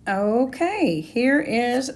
Okay, here is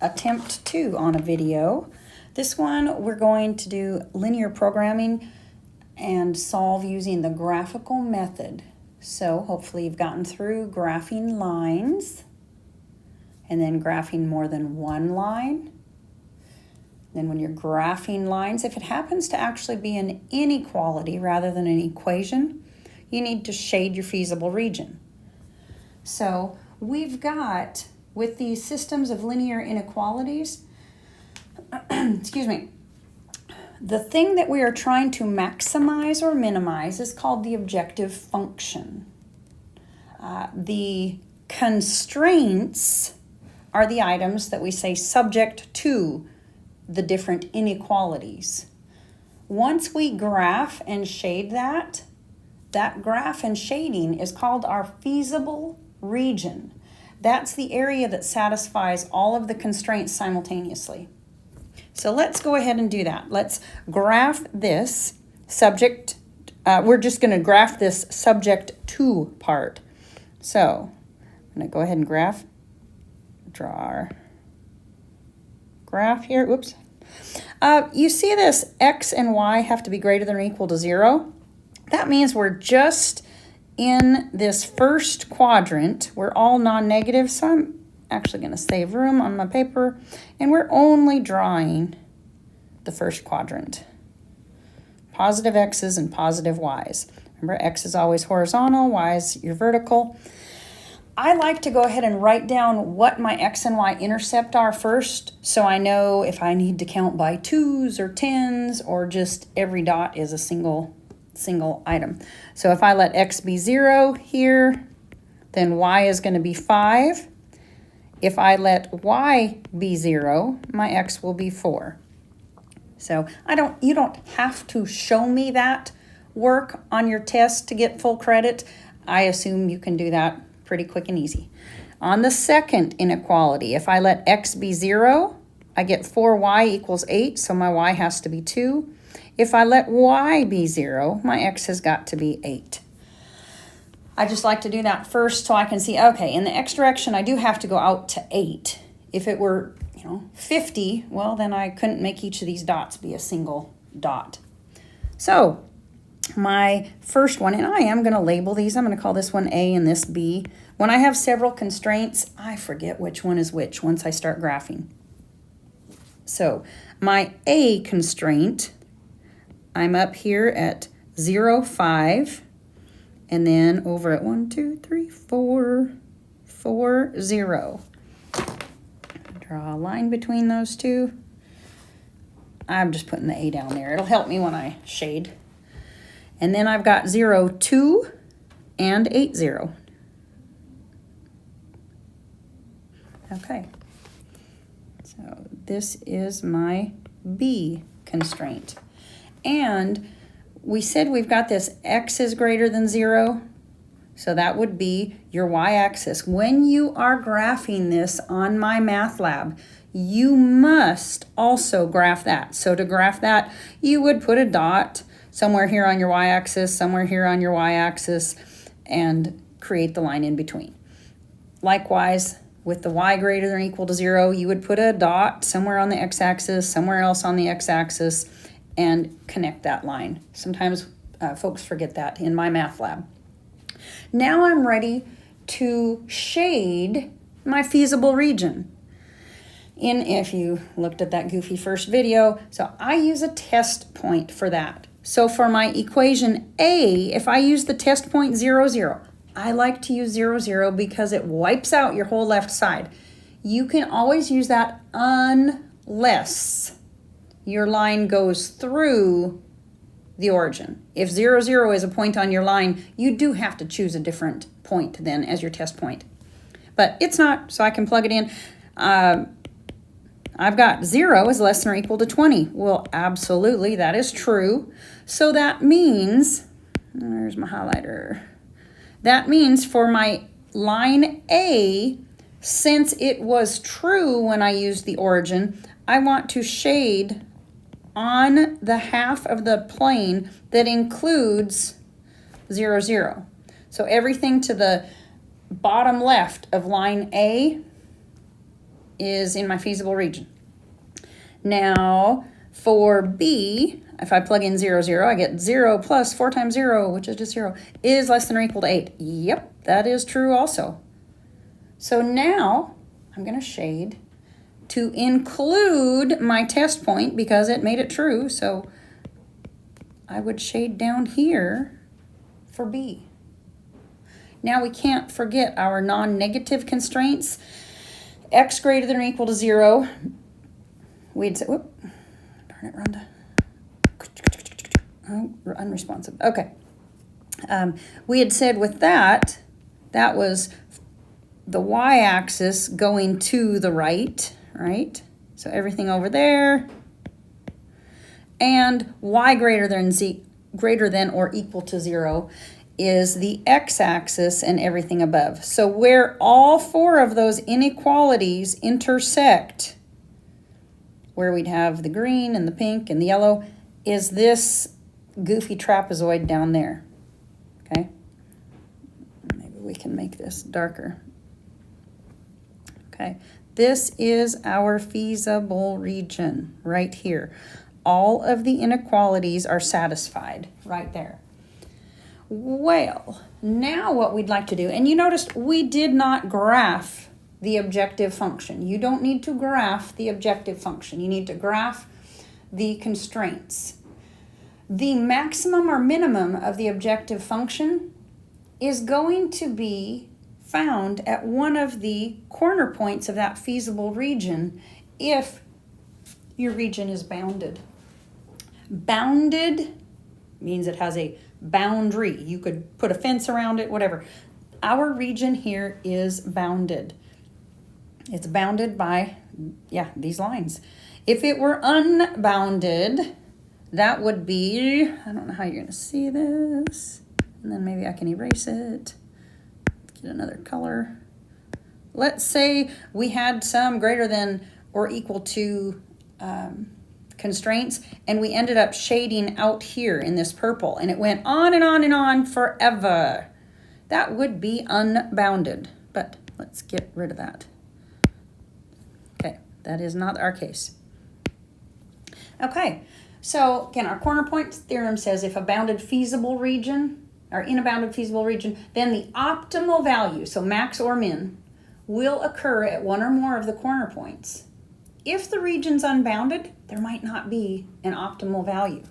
attempt 2 on a video. This one we're going to do linear programming and solve using the graphical method. So hopefully you've gotten through graphing lines and then graphing more than one line. Then when you're graphing lines, if it happens to actually be an inequality rather than an equation, you need to shade your feasible region. So we've got, with these systems of linear inequalities, excuse me, the thing that we are trying to maximize or minimize is called the objective function. The constraints are the items that we say subject to the different inequalities. Once we graph and shade that graph and shading is called our feasible region. That's the area that satisfies all of the constraints simultaneously. So let's go ahead and do that. Let's graph this subject. We're just going to graph this subject to part. So I'm going to go ahead and draw our graph here. Whoops. You see this x and y have to be greater than or equal to 0. That means we're just in this first quadrant. We're all non-negative, so I'm actually going to save room on my paper, and we're only drawing the first quadrant. Positive x's and positive y's. Remember, x is always horizontal, y is your vertical. I like to go ahead and write down what my x and y intercept are first, so I know if I need to count by 2s or 10s, or just every dot is a single item. So if I let x be 0 here, then y is going to be 5. If I let y be 0, my x will be 4. So you don't have to show me that work on your test to get full credit. I assume you can do that pretty quick and easy. On the second inequality, if I let x be 0, I get 4y equals 8, so my y has to be 2. If I let y be 0, my x has got to be 8. I just like to do that first so I can see, okay, in the x direction, I do have to go out to 8. If it were, 50, well, then I couldn't make each of these dots be a single dot. So my first one, and I am going to label these. I'm going to call this one A and this B. When I have several constraints, I forget which one is which once I start graphing. So my A constraint, I'm up here at 0, 5, and then over at 1, 2, 3, 4, 4, 0. Draw a line between those two. I'm just putting the A down there. It'll help me when I shade. And then I've got 0, 2, and 8, 0. Okay. So this is my B constraint. And we said we've got this x is greater than 0. So that would be your y-axis. When you are graphing this on my math lab, you must also graph that. So to graph that, you would put a dot somewhere here on your y-axis, somewhere here on your y-axis, and create the line in between. Likewise, with the y greater than or equal to 0, you would put a dot somewhere on the x-axis, somewhere else on the x-axis, and connect that line. Sometimes folks forget that in my math lab. Now I'm ready to shade my feasible region. If you looked at that goofy first video, so I use a test point for that. So for my equation A, if I use the test point 0, 0, I like to use 0, 0 because it wipes out your whole left side. You can always use that unless your line goes through the origin. If 0, 0 is a point on your line, you do have to choose a different point then as your test point. But it's not, so I can plug it in. I've got 0 is less than or equal to 20. Well, absolutely, that is true. So that means, there's my highlighter. That means for my line A, since it was true when I used the origin, I want to shade on the half of the plane that includes 0, 0. So everything to the bottom left of line A is in my feasible region. Now, for B, if I plug in 0, 0, I get 0 plus 4 times 0, which is just 0, is less than or equal to 8. Yep, that is true also. So now I'm going to shade to include my test point because it made it true. So I would shade down here for B. Now we can't forget our non-negative constraints. X greater than or equal to 0. We'd say, whoop, darn it, Rhonda. Oh, unresponsive. Okay. We had said with that, that was the y-axis going to the right, right? So everything over there. And y greater than or equal to 0 is the x-axis and everything above. So where all 4 of those inequalities intersect, where we'd have the green and the pink and the yellow, is this goofy trapezoid down there, okay? Maybe we can make this darker. Okay, this is our feasible region right here. All of the inequalities are satisfied right there. Well, now what we'd like to do, and you noticed we did not graph the objective function. You don't need to graph the objective function. You need to graph the constraints. The maximum or minimum of the objective function is going to be found at one of the corner points of that feasible region if your region is bounded. Bounded means it has a boundary. You could put a fence around it, whatever. Our region here is bounded. It's bounded by, these lines. If it were unbounded, that would be, I don't know how you're going to see this, and then maybe I can erase it. Get another color. Let's say we had some greater than or equal to constraints, and we ended up shading out here in this purple, and it went on and on and on forever. That would be unbounded, but let's get rid of that. Okay, that is not our case. Okay, so again, our corner point theorem says if a bounded feasible region, or in a bounded feasible region, then the optimal value, so max or min, will occur at one or more of the corner points. If the region's unbounded, there might not be an optimal value.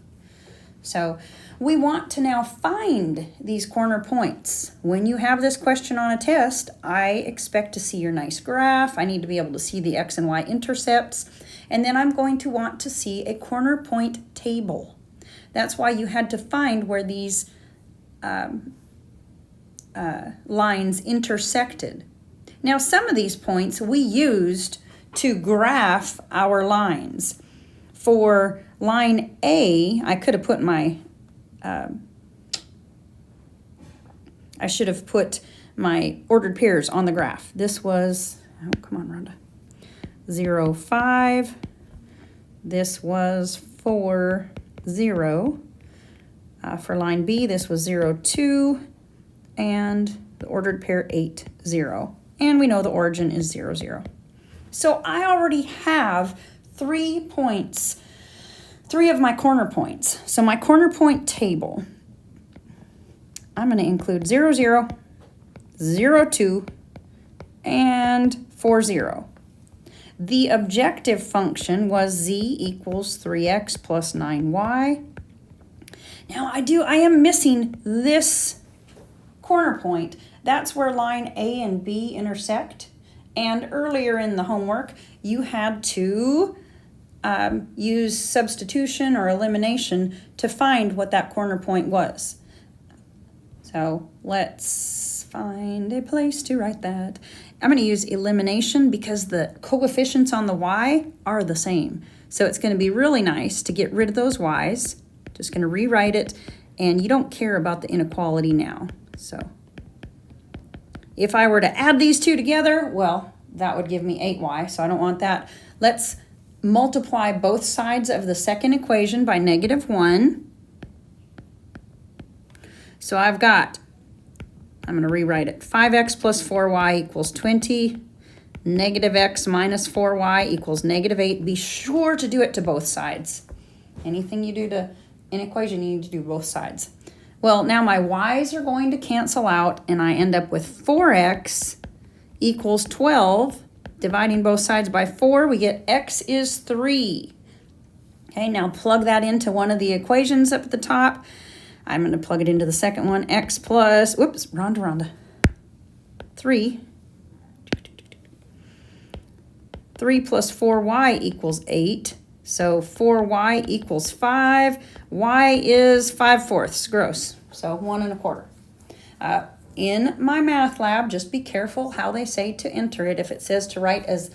So we want to now find these corner points. When you have this question on a test, I expect to see your nice graph. I need to be able to see the x and y intercepts. And then I'm going to want to see a corner point table. That's why you had to find where these lines intersected. Now, some of these points we used to graph our lines. For line A, I could have put my, I should have put my ordered pairs on the graph. This was, oh, come on, Rhonda, 0, 5. This was 4, 0. For line B, this was 0, 2. And the ordered pair 8, 0. And we know the origin is 0, 0. So I already have 3 points, 3 of my corner points. So my corner point table, I'm going to include 0, 0, 0, 2, and 4, 0. The objective function was z equals 3x plus 9y. Now I am missing this corner point. That's where line A and B intersect. And earlier in the homework, you had to use substitution or elimination to find what that corner point was. So let's find a place to write that. I'm going to use elimination because the coefficients on the y are the same. So it's going to be really nice to get rid of those y's. Just going to rewrite it, and you don't care about the inequality now. So if I were to add these two together, well, that would give me 8y, so I don't want that. Let's multiply both sides of the second equation by -1. So I've got I'm going to rewrite it. 5x plus 4y equals 20. Negative x minus 4y equals negative 8. Be sure to do it to both sides. Anything you do to an equation, you need to do both sides. Well, now my y's are going to cancel out, and I end up with 4x equals 12. Dividing both sides by 4, we get x is 3. Okay, now plug that into one of the equations up at the top. I'm going to plug it into the second one. X plus, whoops, Rhonda. 3. 3 plus 4y equals 8. So 4y equals 5. Y is 5/4 gross. So 1 1/4. In my math lab, just be careful how they say to enter it. If it says to write as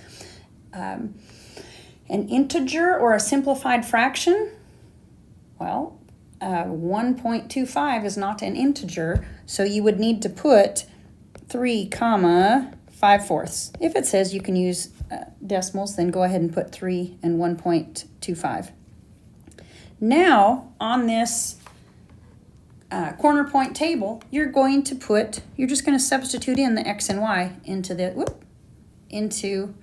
an integer or a simplified fraction, well, 1.25 is not an integer, so you would need to put 3 comma 5/4. If it says you can use decimals, then go ahead and put 3 and 1.25. Now, on this corner point table, you're just going to substitute in the x and y into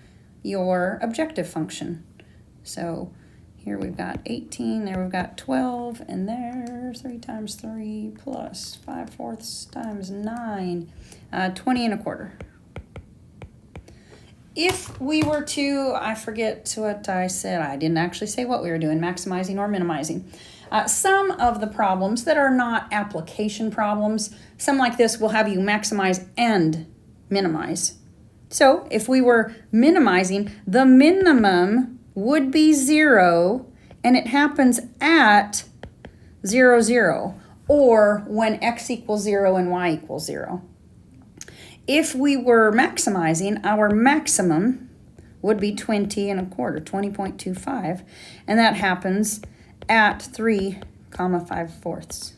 your objective function. So here we've got 18, there we've got 12, and there 3 times 3 plus 5/4 times 9, 20 1/4. If we were to, I forget what I said, I didn't actually say what we were doing, maximizing or minimizing. Some of the problems that are not application problems, some like this will have you maximize and minimize. So if we were minimizing, the minimum would be 0, and it happens at 0, 0, or when x equals 0 and y equals 0. If we were maximizing, our maximum would be 20 1/4, 20.25, and that happens at 3 comma 5/4.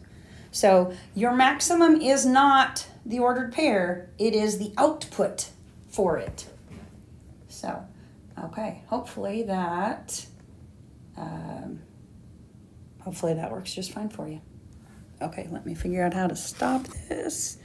So your maximum is not the ordered pair, it is the output for it. So, okay, hopefully that works just fine for you. Okay, let me figure out how to stop this.